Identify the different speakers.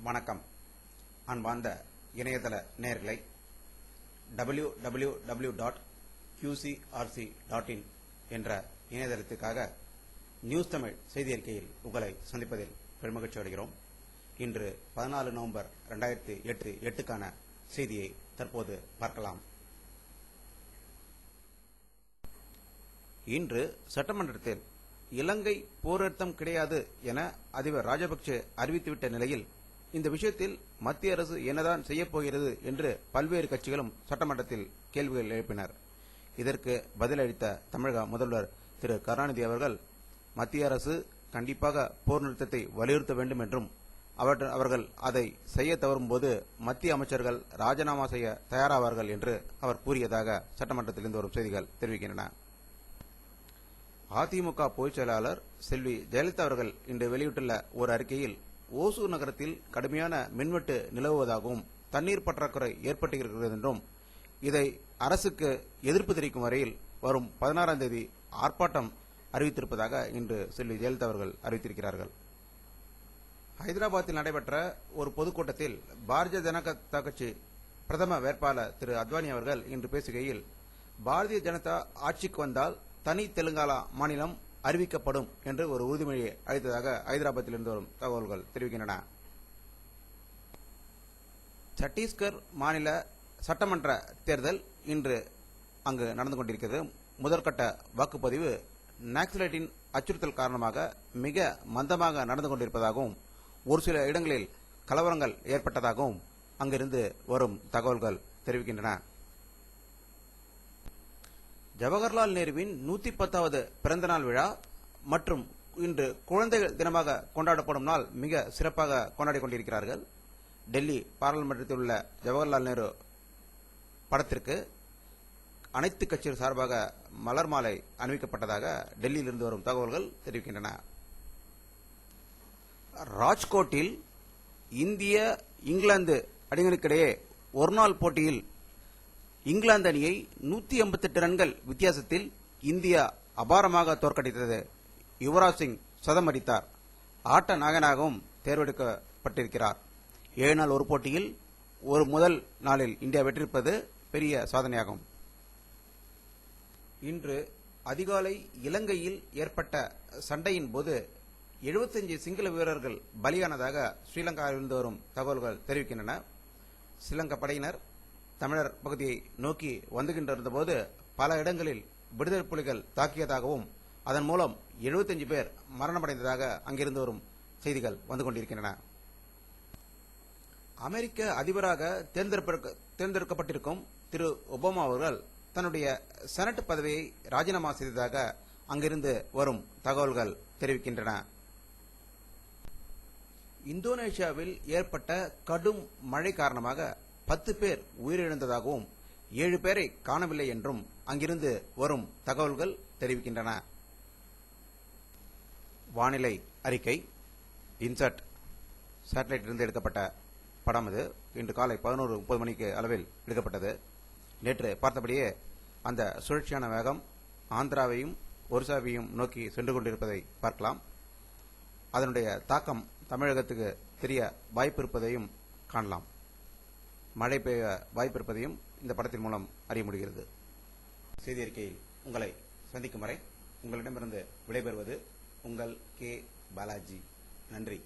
Speaker 1: வணக்கம். அன்பார்ந்த இணையதள நேயர்களை www.qcrc.in என்ற இணையதளத்துக்காக நியூஸ் தமிழ் செய்தி அறிக்கையில் உங்களை சந்திப்பதில் பெருமகிழ்ச்சி அடைகிறோம். இன்று 14 நவம்பர் 2008க்கான செய்தியை தற்போது பார்க்கலாம். இன்று சட்டமன்றத்தில் இலங்கை போர் நிறுத்தம் கிடையாது என அதிபர் ராஜபக்சே அறிவித்துவிட்ட நிலையில் இந்த விஷயத்தில் மத்திய அரசு என்னதான் செய்யப்போகிறது என்று பல்வேறு கட்சிகளும் சட்டமன்றத்தில் கேள்விகள் எழுப்பினர். இதற்கு பதிலளித்த தமிழக முதல்வர் திரு கருணாநிதி அவர்கள் மத்திய அரசு கண்டிப்பாக போர் நிறுத்தத்தை வலியுறுத்த வேண்டும் என்றும் அவர்கள் அதை செய்ய தவறும்போது மத்திய அமைச்சர்கள் ராஜினாமா செய்ய தயாராவார்கள் என்று அவர் கூறியதாக சட்டமன்றத்திலிருந்து வரும் செய்திகள் தெரிவிக்கின்றன. அதிமுக பொதுச் செயலாளர் செல்வி ஜெயலலிதா அவர்கள் இன்று வெளியிட்டுள்ள ஒரு அறிக்கையில் ஓசூர் நகரத்தில் கடுமையான மின்வெட்டு நிலவுவதாகவும் தண்ணீர் பற்றாக்குறை ஏற்பட்டிருக்கிறது என்றும் இதை அரசுக்கு எதிர்ப்பு தெரிவிக்கும் வரையில் வரும் 16ஆம் தேதி ஆர்ப்பாட்டம் அறிவித்திருப்பதாக இன்று செல்வி ஜெயலலிதா அவர்கள் அறிவித்திருக்கிறார்கள். ஹைதராபாத்தில் நடைபெற்ற ஒரு பொதுக்கூட்டத்தில் பாரதிய ஜனதா கட்சி பிரதம வேட்பாளர் திரு அத்வானி அவர்கள் இன்று பேசுகையில் பாரதிய ஜனதா ஆட்சிக்கு வந்தால் தனி தெலுங்கானா மாநிலம் அறிவிக்கப்படும் என்று ஒரு உறுதிமொழியை அளித்ததாக ஹைதராபாத்திலிருந்து வரும் தகவல்கள் தெரிவிக்கின்றன. சத்தீஸ்கர் மாநில சட்டமன்ற தேர்தல் இன்று அங்கு நடந்து கொண்டிருக்கிறது. முதற்கட்ட வாக்குப்பதிவு நக்சலைட்டின் அச்சுறுத்தல் காரணமாக மிக மந்தமாக நடந்து கொண்டிருப்பதாகவும் ஒரு சில இடங்களில் கலவரங்கள் ஏற்பட்டதாகவும் அங்கிருந்து வரும் தகவல்கள் தெரிவிக்கின்றன. ஜவஹர்லால் நேருவின் 110வது பிறந்தநாள் விழா மற்றும் இன்று குழந்தைகள் தினமாக கொண்டாடப்படும் நாள் மிக சிறப்பாக கொண்டாடிக் கொண்டிருக்கிறார்கள். டெல்லி பாராளுமன்றத்தில் உள்ள ஜவஹர்லால் நேரு படத்திற்கு அனைத்து கட்சிகள் சார்பாக மலர் மாலை அணிவிக்கப்பட்டதாக டெல்லியிலிருந்து வரும் தகவல்கள் தெரிவிக்கின்றன. ராஜ்கோட்டில் இந்திய இங்கிலாந்து அணிகளுக்கிடையே ஒருநாள் போட்டியில் இங்கிலாந்து அணியை 188 ரன்கள் வித்தியாசத்தில் இந்தியா அபாரமாக தோற்கடித்தது. யுவராஜ் சிங் சதம் அடித்தார். ஆட்ட நாயகனாகவும் தேர்ந்தெடுக்கப்பட்டிருக்கிறார். 7 நாள் ஒரு போட்டியில் முதல் நாளில் இந்தியா வெற்றிருப்பது பெரிய சாதனையாகும். இன்று அதிகாலை இலங்கையில் ஏற்பட்ட சண்டையின் போது 75 சிங்கள வீரர்கள் பலியானதாக ஸ்ரீலங்காவிலிருந்து வரும் தகவல்கள் தெரிவிக்கின்றன. ஸ்ரீலங்கா படையினர் தமிழர் பகுதியை நோக்கி வந்துகின்றிருந்த போது பல இடங்களில் விடுதலை புலிகள் தாக்கியதாகவும் அதன் மூலம் 75 பேர் மரணமடைந்ததாக அங்கிருந்து வரும் செய்திகள் வந்து கொண்டிருக்கின்றன. அமெரிக்க அதிபராக தேர்ந்தெடுக்கப்பட்டிருக்கும் திரு ஒபாமா அவர்கள் தன்னுடைய செனட் பதவியை ராஜினாமா செய்ததாக அங்கிருந்து வரும் தகவல்கள் தெரிவிக்கின்றன. இந்தோனேஷியாவில் ஏற்பட்ட கடும் மழை காரணமாக 10 பேர் உயிரிழந்ததாகவும் 7 பேரை காணவில்லை என்றும் அங்கிருந்து வரும் தகவல்கள் தெரிவிக்கின்றன. வானிலை அறிக்கை இன்சாட் சேட்டலைட்டிலிருந்து எடுக்கப்பட்ட படம் இது. இன்று காலை 11:30 மணிக்கு அளவில் எடுக்கப்பட்டது. நேற்று பார்த்தபடியே அந்த சுழற்சியான வேகம் ஆந்திராவையும் ஒரிசாவையும் நோக்கி சென்று கொண்டிருப்பதை பார்க்கலாம். அதனுடைய தாக்கம் தமிழகத்துக்கு தெரிய வாய்ப்பிருப்பதையும் காணலாம். மழை பெய்ய வாய்ப்பிருப்பதையும் இந்த படத்தின் மூலம் அறிய முடிகிறது. செய்தி அறிக்கையில் உங்களை சந்திக்கும் வரை உங்களிடமிருந்து விடைபெறுவது உங்கள் கே பாலாஜி. நன்றி.